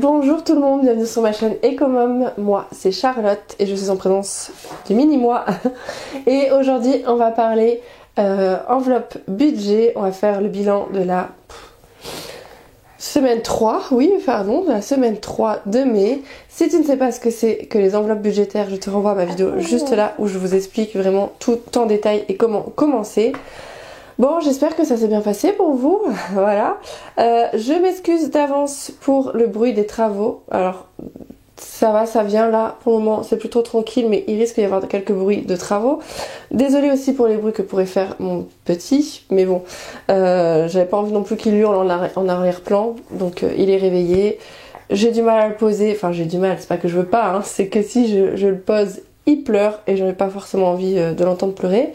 Bonjour tout le monde, bienvenue sur ma chaîne Ecomom. Moi c'est Charlotte et je suis en présence du mini-moi. Et aujourd'hui on va parler enveloppe budget. On va faire le bilan de la semaine 3, de la semaine 3 de mai. Si tu ne sais pas ce que c'est que les enveloppes budgétaires, je te renvoie à ma vidéo juste là où je vous explique vraiment tout en détail et comment commencer. Bon, j'espère que ça s'est bien passé pour vous, voilà. Je m'excuse d'avance pour le bruit des travaux. Alors, ça va, ça vient là, pour le moment, c'est plutôt tranquille, mais il risque d'y avoir quelques bruits de travaux. Désolée aussi pour les bruits que pourrait faire mon petit, mais bon, j'avais pas envie non plus qu'il hurle en arrière-plan, donc il est réveillé. J'ai du mal à le poser, enfin j'ai du mal, c'est pas que je veux pas, hein, c'est que si je le pose, il pleure et j'en ai pas forcément envie de l'entendre pleurer.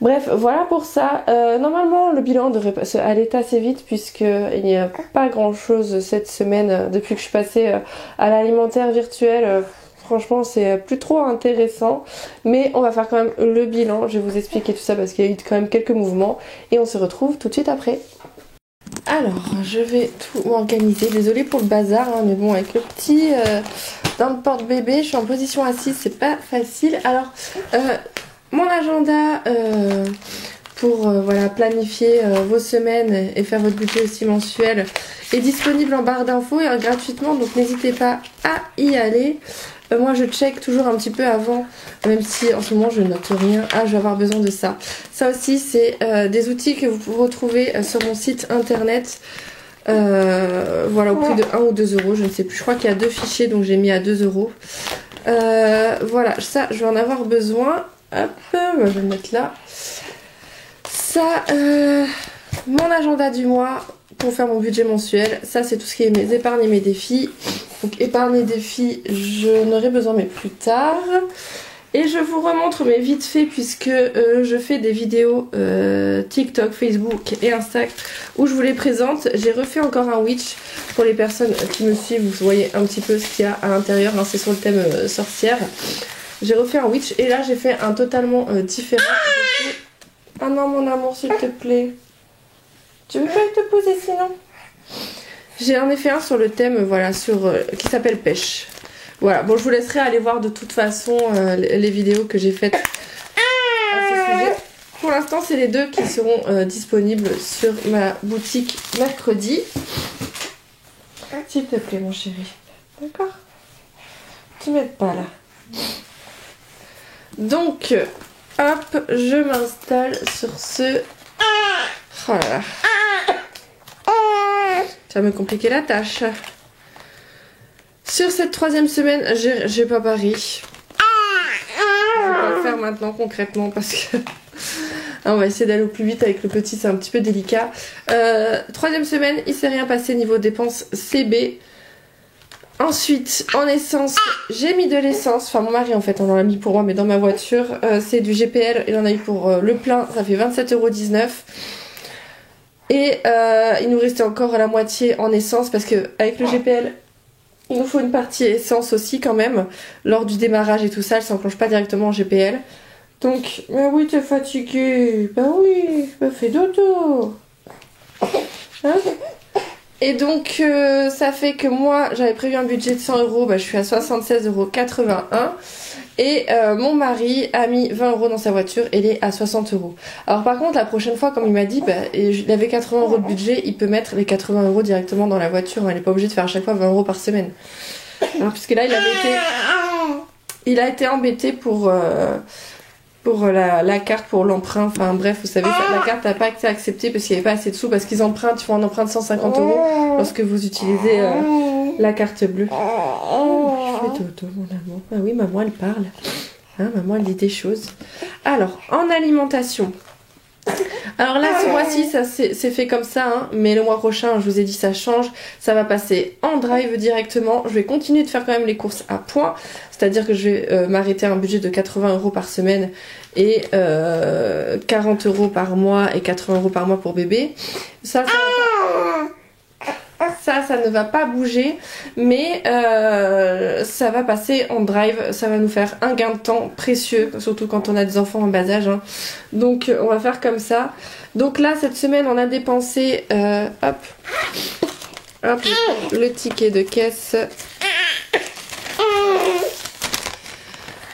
Bref, voilà pour ça. Normalement, le bilan devrait aller assez vite puisqu'il n'y a pas grand chose cette semaine depuis que je suis passée à l'alimentaire virtuel. Franchement, c'est plus trop intéressant. Mais on va faire quand même le bilan. Je vais vous expliquer tout ça parce qu'il y a eu quand même quelques mouvements. Et on se retrouve tout de suite après. Alors, je vais tout organiser. Désolée pour le bazar, hein, mais bon, avec le petit dans le porte-bébé, je suis en position assise, c'est pas facile. Alors... mon agenda pour voilà, planifier vos semaines et faire votre budget aussi mensuel est disponible en barre d'infos et gratuitement, donc n'hésitez pas à y aller. Moi je check toujours un petit peu avant, même si en ce moment je note rien. Ah, je vais avoir besoin de ça. Ça aussi c'est des outils que vous pouvez retrouver sur mon site internet. Voilà, au prix de 1 ou 2 euros, je ne sais plus. Je crois qu'il y a 2 fichiers, donc j'ai mis à 2 euros. Voilà, ça je vais en avoir besoin. Hop, je vais le mettre là. Ça, mon agenda du mois pour faire mon budget mensuel. Ça, c'est tout ce qui est mes épargnes et mes défis. Donc, épargnes et défis, je n'aurai besoin, mais plus tard. Et je vous remontre, mais vite fait, puisque je fais des vidéos TikTok, Facebook et Insta où je vous les présente. J'ai refait encore un Witch pour les personnes qui me suivent. Vous voyez un petit peu ce qu'il y a à l'intérieur. Hein, c'est sur le thème sorcière. J'ai refait un Witch et là j'ai fait un totalement différent. Ah non mon amour, s'il te plaît. Tu veux pas te poser sinon? J'ai en effet un sur le thème, voilà, qui s'appelle pêche. Voilà, bon je vous laisserai aller voir de toute façon les vidéos que j'ai faites à ce sujet. Pour l'instant c'est les deux qui seront disponibles sur ma boutique mercredi. S'il te plaît mon chéri. D'accord? Tu m'aides pas là. Donc, hop, je m'installe sur ce... Oh là là. Ça va me compliquer la tâche. Sur cette troisième semaine, j'ai pas pari. Je vais pas le faire maintenant concrètement parce que... on va essayer d'aller au plus vite avec le petit, c'est un petit peu délicat. Troisième semaine, il s'est rien passé niveau dépenses CB. Ensuite, en essence, j'ai mis de l'essence. Enfin, mon mari, en fait, on en a mis pour moi, mais dans ma voiture. C'est du GPL. Il en a eu pour le plein. Ça fait 27,19 €. Et il nous restait encore la moitié en essence. Parce que avec le GPL, il nous faut une partie essence aussi, quand même. Lors du démarrage et tout ça, elle s'enclenche pas directement en GPL. Donc, mais oui, t'es fatiguée. Bah oui, bah fais dodo. Hein? Et donc ça fait que moi j'avais prévu un budget de 100 €, bah, je suis à 76,81 €. Et mon mari a mis 20 € dans sa voiture et il est à 60 €. Alors par contre la prochaine fois, comme il m'a dit, bah, il avait 80 € de budget, il peut mettre les 80 € directement dans la voiture, il n'est pas obligé de faire à chaque fois 20 € par semaine. Alors, puisque là il a été embêté pour la carte pour l'emprunt, enfin bref, vous savez, la carte n'a pas été acceptée parce qu'il n'y avait pas assez de sous, parce qu'ils empruntent, ils font un emprunt de 150 € lorsque vous utilisez la carte bleue. Je fais toto mon amour. Ah oui, maman elle parle, hein, maman elle dit des choses. Alors, en alimentation, alors là ce mois-ci ça c'est fait comme ça, hein, mais le mois prochain je vous ai dit ça change, ça va passer en drive directement. Je vais continuer de faire quand même les courses à point, c'est-à-dire que je vais m'arrêter à un budget de 80 € par semaine et 40 € par mois et 80 € par mois pour bébé. Ça ne va pas bouger, mais ça va passer en drive, ça va nous faire un gain de temps précieux, surtout quand on a des enfants en bas âge, hein. Donc on va faire comme ça. Donc là cette semaine on a dépensé hop, Hop, le ticket de caisse.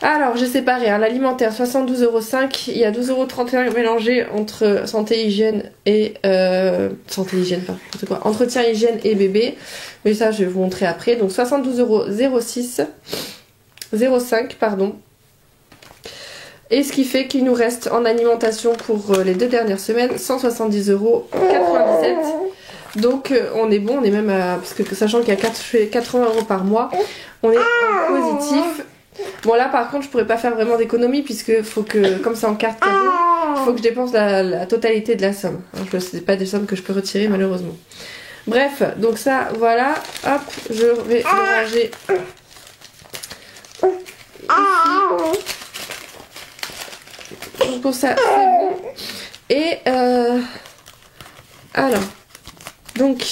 Alors, j'ai séparé hein, l'alimentaire 72,05 €. Il y a 12,31 € mélangés entre santé, hygiène et... santé, hygiène, pas n'importe quoi. Entretien, hygiène et bébé. Mais ça, je vais vous montrer après. Donc, 72,06 €. 05, pardon. Et ce qui fait qu'il nous reste en alimentation pour les 2 dernières semaines 170,97 €. Donc on est bon, on est même à... Parce que sachant qu'il y a 80 € par mois, on est en positif. Bon là par contre je pourrais pas faire vraiment d'économie puisque faut que, comme c'est en carte cadeau, il faut que je dépense la totalité de la somme. C'est pas des sommes que je peux retirer malheureusement. Bref, donc ça voilà, hop, je vais le ranger ici. Pour ça c'est bon. Et alors donc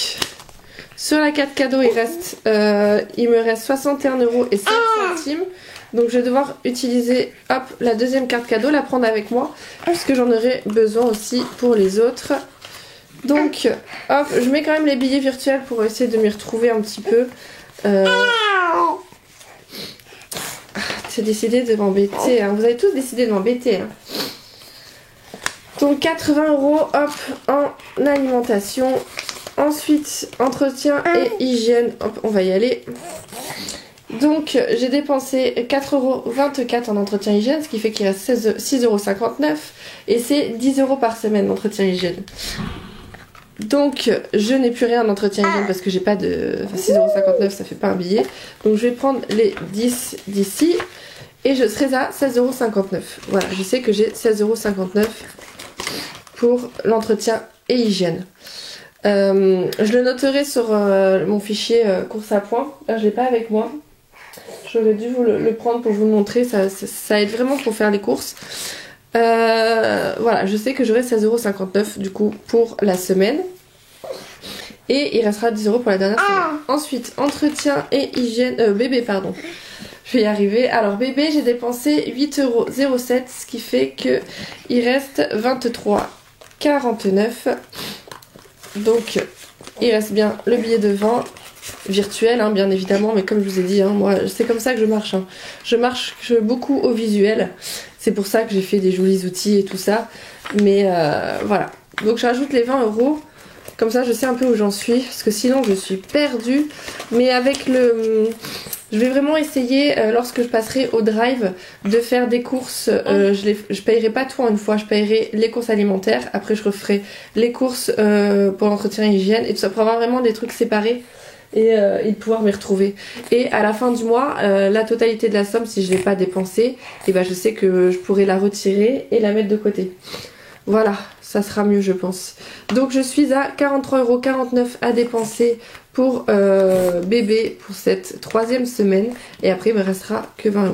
sur la carte cadeau il me reste 61,05 €. Donc je vais devoir utiliser hop la deuxième carte cadeau, la prendre avec moi puisque j'en aurai besoin aussi pour les autres. Donc hop, je mets quand même les billets virtuels pour essayer de m'y retrouver un petit peu. J'ai décidé de m'embêter, hein. Vous avez tous décidé de m'embêter. Hein. Donc 80 € hop en alimentation. Ensuite entretien et hygiène, hop on va y aller. Donc j'ai dépensé 4,24 € en entretien hygiène, ce qui fait qu'il reste 6,59 € et c'est 10 € par semaine d'entretien hygiène. Donc je n'ai plus rien en entretien hygiène parce que j'ai pas de... Enfin, 6,59 € ça fait pas un billet. Donc je vais prendre les 10 d'ici et je serai à 16,59 €. Voilà, je sais que j'ai 16,59 € pour l'entretien et hygiène. Je le noterai sur mon fichier course à points. Là je l'ai pas avec moi. J'aurais dû vous le prendre pour vous le montrer. Ça aide vraiment pour faire les courses. Voilà, je sais que j'aurai 16,59 € du coup pour la semaine. Et il restera 10 € pour la dernière semaine. Ensuite, entretien et hygiène... bébé, pardon. Je vais y arriver. Alors, bébé, j'ai dépensé 8,07 €, ce qui fait que il reste 23,49 €. Donc, il reste bien le billet de 20 virtuel, hein, bien évidemment, mais comme je vous ai dit, hein, moi, c'est comme ça que je marche. Hein. Je marche beaucoup au visuel. C'est pour ça que j'ai fait des jolis outils et tout ça. Mais voilà. Donc, j'ajoute les 20 €. Comme ça, je sais un peu où j'en suis. Parce que sinon, je suis perdue. Mais avec le... Je vais vraiment essayer, lorsque je passerai au drive, de faire des courses. Je payerai pas tout en une fois. Je payerai les courses alimentaires. Après, je referai les courses pour l'entretien et hygiène. Et tout ça pour avoir vraiment des trucs séparés. Et de pouvoir m'y retrouver. Et à la fin du mois, la totalité de la somme, si je ne l'ai pas dépensée, et ben je sais que je pourrai la retirer et la mettre de côté. Voilà, ça sera mieux je pense. Donc je suis à 43,49 € à dépenser pour bébé pour cette 3e semaine. Et après il me restera que 20 €.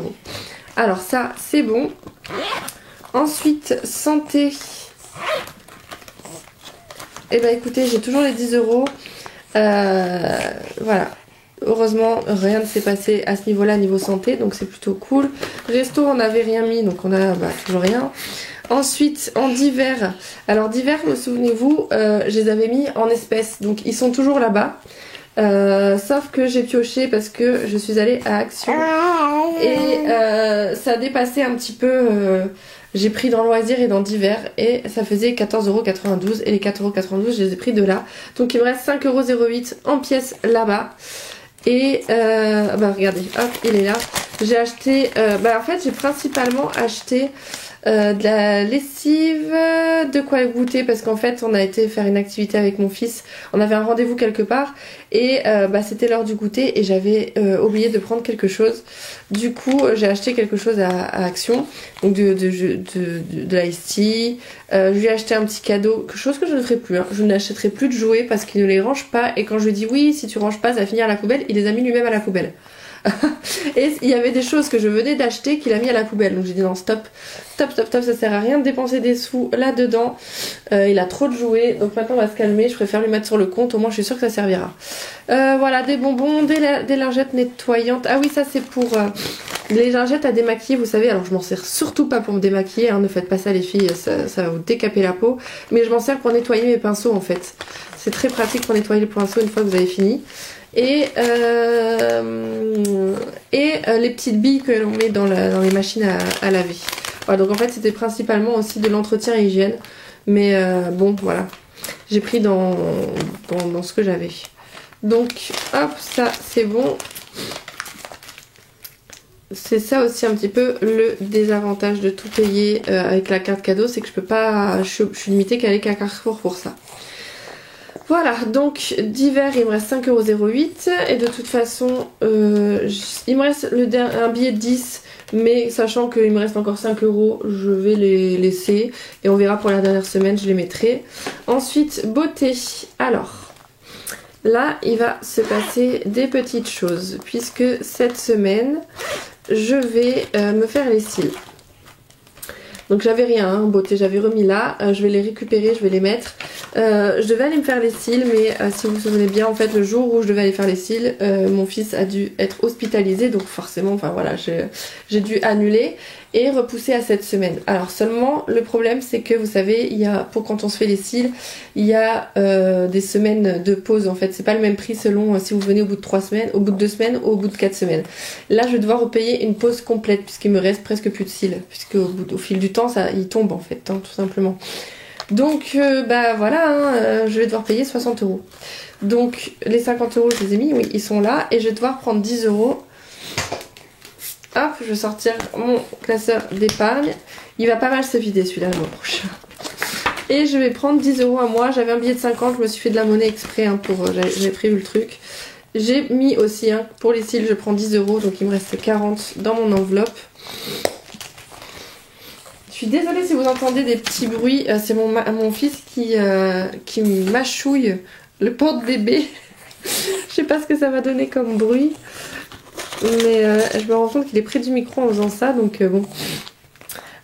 Alors ça c'est bon. Ensuite santé. Et ben écoutez, j'ai toujours les 10 €. Voilà, heureusement rien ne s'est passé à ce niveau là, niveau santé, donc c'est plutôt cool. Resto on n'avait rien mis, donc on a toujours rien. Ensuite en divers, alors divers, souvenez-vous, je les avais mis en espèces, donc ils sont toujours là-bas. Sauf que j'ai pioché parce que je suis allée à Action et ça a dépassé un petit peu. J'ai pris dans loisirs et dans divers et ça faisait 14,92 € et les 4,92 € je les ai pris de là. Donc il me reste 5,08 € en pièces là-bas. Et bah regardez, hop, il est là. J'ai acheté, en fait j'ai principalement acheté de la lessive, de quoi goûter parce qu'en fait on a été faire une activité avec mon fils, on avait un rendez-vous quelque part et c'était l'heure du goûter et j'avais oublié de prendre quelque chose. Du coup j'ai acheté quelque chose à Action, donc de la Ice Tea. Je lui ai acheté un petit cadeau, quelque chose que je ne ferai plus, hein. Je n'achèterai plus de jouets parce qu'il ne les range pas et quand je lui dis oui si tu ranges pas ça va finir à la poubelle, il les a mis lui-même à la poubelle. Et il y avait des choses que je venais d'acheter qu'il a mis à la poubelle, donc j'ai dit non stop, ça sert à rien de dépenser des sous là dedans, il a trop de jouets, donc maintenant on va se calmer, je préfère lui mettre sur le compte, au moins je suis sûre que ça servira. Voilà, des bonbons, des lingettes nettoyantes, ah oui ça c'est pour Les lingettes à démaquiller, vous savez, alors je m'en sers surtout pas pour me démaquiller, hein, ne faites pas ça les filles, ça va vous décaper la peau. Mais je m'en sers pour nettoyer mes pinceaux en fait. C'est très pratique pour nettoyer les pinceaux une fois que vous avez fini. Et les petites billes que l'on met dans les machines à laver. Voilà, donc en fait c'était principalement aussi de l'entretien et hygiène. Mais bon voilà, j'ai pris dans ce que j'avais. Donc hop, ça c'est bon. C'est ça aussi un petit peu le désavantage de tout payer avec la carte cadeau, c'est que je peux pas, je suis limitée qu'à aller qu'à Carrefour pour ça. Voilà, donc d'hiver il me reste 5,08 € et de toute façon il me reste un billet de 10, mais sachant qu'il me reste encore 5 €, je vais les laisser et on verra pour la dernière semaine, je les mettrai. Ensuite, beauté. Alors, là il va se passer des petites choses puisque cette semaine je vais me faire les cils. Donc j'avais rien en beauté, j'avais remis là, je vais les récupérer, je vais les mettre. Je devais aller me faire les cils, mais si vous vous souvenez bien, en fait le jour où je devais aller faire les cils, mon fils a dû être hospitalisé, donc forcément, enfin voilà, j'ai dû annuler et repousser à cette semaine. Alors seulement, le problème c'est que vous savez, il y a, pour quand on se fait les cils, il y a des semaines de pause en fait, c'est pas le même prix selon si vous venez au bout de 3 semaines, au bout de 2 semaines ou au bout de 4 semaines. Là je vais devoir repayer une pause complète puisqu'il me reste presque plus de cils, puisque au fil du temps, ça, il tombe en fait, hein, tout simplement. Donc bah voilà, hein, je vais devoir payer 60 €. Donc les 50 € je les ai mis, oui ils sont là, et je vais devoir prendre 10 €. Hop, je vais sortir mon classeur d'épargne. Il va pas mal se vider celui-là le mois prochain. Et je vais prendre 10 € à moi. J'avais un billet de 50, je me suis fait de la monnaie exprès hein, j'avais prévu le truc. J'ai mis aussi, hein, pour les cils, je prends 10 €, donc il me reste 40 dans mon enveloppe. Je suis désolée si vous entendez des petits bruits, c'est mon fils qui mâchouille le porte-bébé. Je sais pas ce que ça va donner comme bruit, mais je me rends compte qu'il est près du micro en faisant ça, donc bon.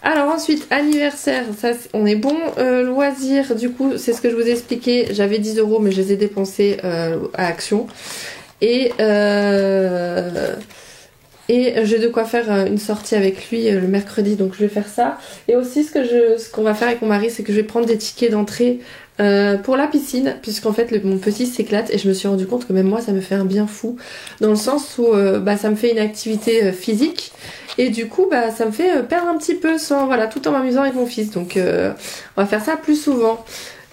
Alors ensuite, anniversaire, ça on est bon. Loisirs, du coup, c'est ce que je vous ai expliqué, j'avais 10 € mais je les ai dépensés à Action. Et j'ai de quoi faire une sortie avec lui le mercredi, donc je vais faire ça. Et aussi ce qu'on va faire avec mon mari, c'est que je vais prendre des tickets d'entrée pour la piscine, puisqu'en fait mon petit s'éclate et je me suis rendu compte que même moi ça me fait un bien fou, dans le sens où ça me fait une activité physique et du coup ça me fait perdre un petit peu voilà, tout en m'amusant avec mon fils. Donc on va faire ça plus souvent.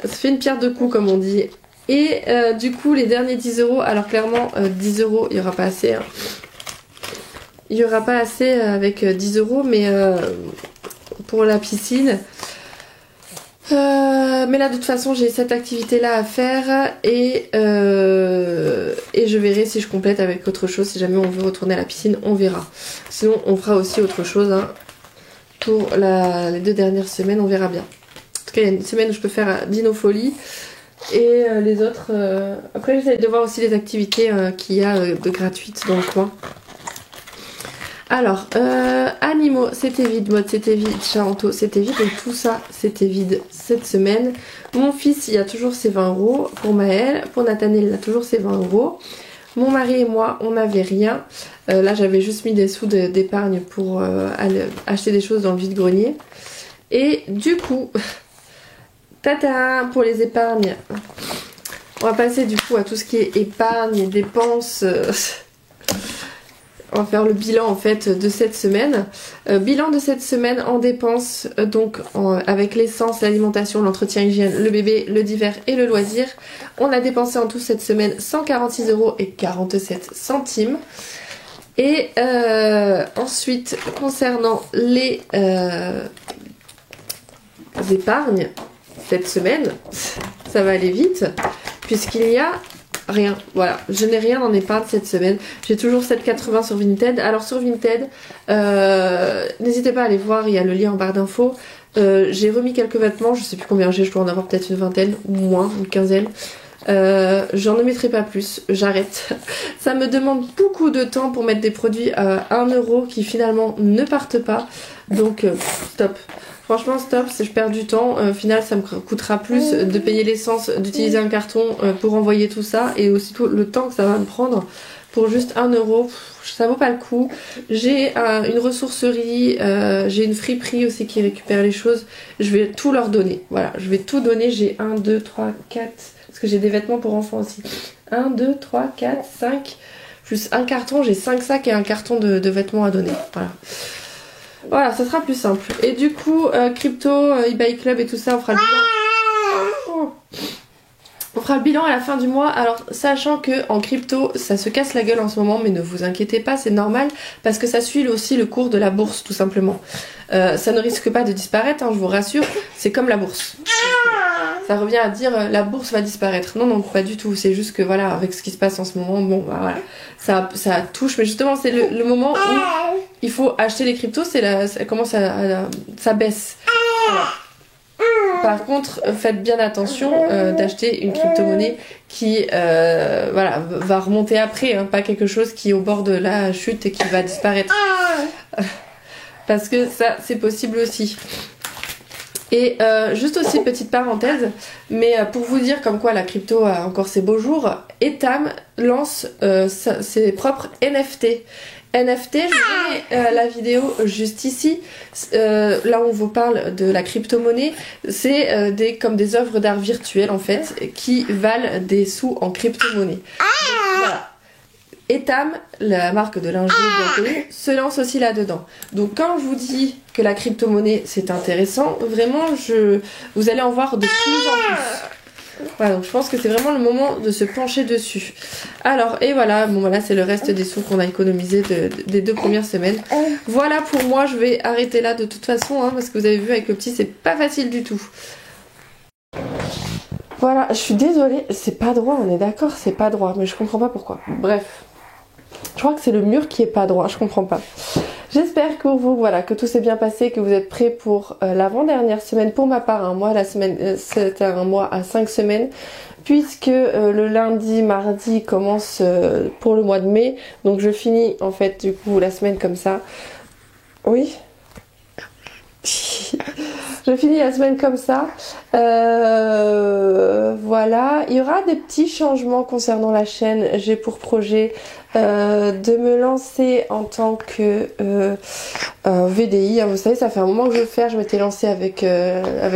Ça fait une pierre deux coups comme on dit. Et du coup les derniers 10 €, alors clairement 10 € il n'y aura pas assez. Hein. Il n'y aura pas assez avec 10 €, mais pour la piscine. Mais là de toute façon j'ai cette activité là à faire et je verrai si je complète avec autre chose. Si jamais on veut retourner à la piscine, on verra. Sinon on fera aussi autre chose hein. Pour les 2 dernières semaines, on verra bien. En tout cas il y a une semaine où je peux faire Dino Folie. Et les autres après j'essaie de voir aussi les activités qu'il y a de gratuites dans le coin. Alors, animaux, c'était vide, mode c'était vide, Charanto, c'était vide, donc tout ça, c'était vide cette semaine. Mon fils, il a toujours ses 20 €. Pour Maël, pour Nathaniel, il a toujours ses 20 €. Mon mari et moi, on n'avait rien. Là, j'avais juste mis des sous d'épargne pour aller acheter des choses dans le vide-grenier. Et du coup, tata, pour les épargnes, on va passer du coup à tout ce qui est épargne et dépenses. On va faire le bilan en fait de cette semaine. Bilan de cette semaine en dépenses, donc avec l'essence, l'alimentation, l'entretien hygiène, le bébé, le divers et le loisir. On a dépensé en tout cette semaine 146,47 €. Et ensuite, concernant les épargnes, cette semaine, ça va aller vite, puisqu'il y a rien, voilà, je n'ai rien en épargne cette semaine. J'ai toujours 7,80 sur Vinted. Alors sur Vinted, n'hésitez pas à aller voir, il y a le lien en barre d'infos. J'ai remis quelques vêtements, je sais plus combien j'ai, je dois en avoir peut-être une vingtaine ou moins, une quinzaine. J'en ne mettrai pas plus, j'arrête. Ça me demande beaucoup de temps pour mettre des produits à 1 € qui finalement ne partent pas. Donc stop. Franchement stop, si je perds du temps, au final ça me coûtera plus de payer l'essence, d'utiliser un carton pour envoyer tout ça et aussi tout le temps que ça va me prendre pour juste 1 euro, ça vaut pas le coup. J'ai une ressourcerie, j'ai une friperie aussi qui récupère les choses. Je vais tout leur donner. Voilà, je vais tout donner. J'ai 1, 2, 3, 4, parce que j'ai des vêtements pour enfants aussi. 1, 2, 3, 4, 5, plus un carton, j'ai 5 sacs et un carton de vêtements à donner. Voilà. Voilà, ça sera plus simple. Et du coup, crypto, eBay Club et tout ça, on fera le bilan. On fera le bilan à la fin du mois. Alors, sachant que en crypto, ça se casse la gueule en ce moment, mais ne vous inquiétez pas, c'est normal, parce que ça suit aussi le cours de la bourse, tout simplement. Ça ne risque pas de disparaître, hein, je vous rassure, c'est comme la bourse. Ça revient à dire la bourse va disparaître. Non, non, pas du tout. C'est juste que voilà, avec ce qui se passe en ce moment, bon, bah, voilà, ça touche. Mais justement, c'est le moment où il faut acheter les cryptos, ça commence ça baisse. Voilà. Par contre, faites bien attention d'acheter une crypto-monnaie qui voilà, va remonter après, hein, pas quelque chose qui est au bord de la chute et qui va disparaître. Parce que ça, c'est possible aussi. Et juste aussi petite parenthèse, mais pour vous dire comme quoi la crypto a encore ses beaux jours, Etam lance ses propres NFT. NFT, je vous mets la vidéo juste ici, là où on vous parle de la crypto-monnaie, c'est comme des œuvres d'art virtuelles en fait, qui valent des sous en crypto-monnaie. Voilà. Etam, la marque de lingerie bien connue, se lance aussi là-dedans. Donc quand je vous dis que la crypto-monnaie c'est intéressant, vraiment vous allez en voir de plus en plus. Voilà, donc je pense que c'est vraiment le moment de se pencher dessus. Alors, et voilà, bon voilà, c'est le reste des sous qu'on a économisés des 2 premières semaines. Voilà pour moi, je vais arrêter là de toute façon, hein, parce que vous avez vu avec le petit, c'est pas facile du tout. Voilà, je suis désolée, c'est pas droit, on est d'accord, c'est pas droit, mais je comprends pas pourquoi. Bref. Je crois que c'est le mur qui est pas droit, je comprends pas. J'espère que vous, voilà, que tout s'est bien passé, que vous êtes prêts pour l'avant-dernière semaine. Pour ma part, moi, la semaine, c'était un mois à 5 semaines, puisque le lundi, mardi commence pour le mois de mai. Donc je finis en fait du coup la semaine comme ça. Oui. Je finis la semaine comme ça. Voilà. Il y aura des petits changements concernant la chaîne. J'ai pour projet de me lancer en tant que VDI. Vous savez, ça fait un moment que je veux le faire. Je m'étais lancée avec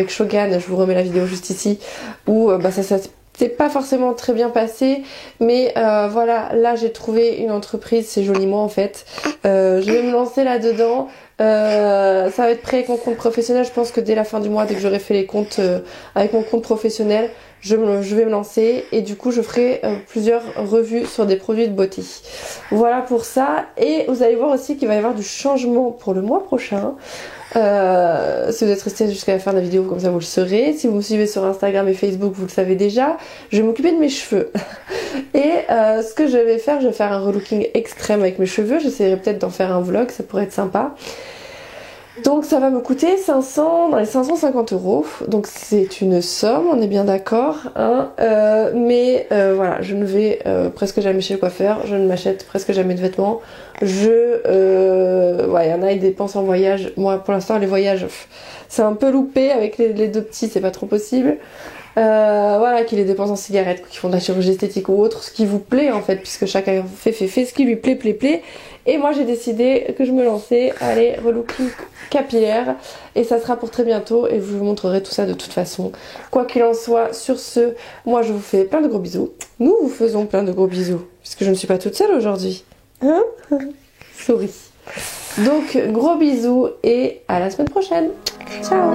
Shogun. Je vous remets la vidéo juste ici. Où ça c'est pas forcément très bien passé, mais voilà, là j'ai trouvé une entreprise, c'est joliment en fait. Je vais me lancer là-dedans. Ça va être prêt avec mon compte professionnel. Je pense que dès la fin du mois, dès que j'aurai fait les comptes avec mon compte professionnel, je vais me lancer et du coup je ferai plusieurs revues sur des produits de beauté. Voilà pour ça. Et vous allez voir aussi qu'il va y avoir du changement pour le mois prochain. Si vous êtes resté jusqu'à la fin de la vidéo, comme ça vous le saurez. Si vous me suivez sur Instagram et Facebook, vous le savez déjà. Je vais m'occuper de mes cheveux. Et ce que je vais faire un relooking extrême avec mes cheveux. J'essaierai peut-être d'en faire un vlog, ça pourrait être sympa. Donc ça va me coûter dans les 550 €. Donc c'est une somme, on est bien d'accord. Hein, mais voilà, je ne vais presque jamais chez le coiffeur. Je ne m'achète presque jamais de vêtements. Ouais, il y en a, ils dépensent en voyage. Moi, pour l'instant, les voyages, c'est un peu loupé avec les 2 petits, c'est pas trop possible. Voilà, qui les dépensent en cigarettes, qui font de la chirurgie esthétique ou autre, ce qui vous plaît en fait, puisque chacun fait ce qui lui plaît. Et moi j'ai décidé que je me lançais, allez, relooking capillaire, et ça sera pour très bientôt, et je vous montrerai tout ça de toute façon. Quoi qu'il en soit, sur ce, moi je vous fais plein de gros bisous. Nous vous faisons plein de gros bisous, puisque je ne suis pas toute seule aujourd'hui. Hein? Souris. Donc gros bisous, et à la semaine prochaine. Ciao.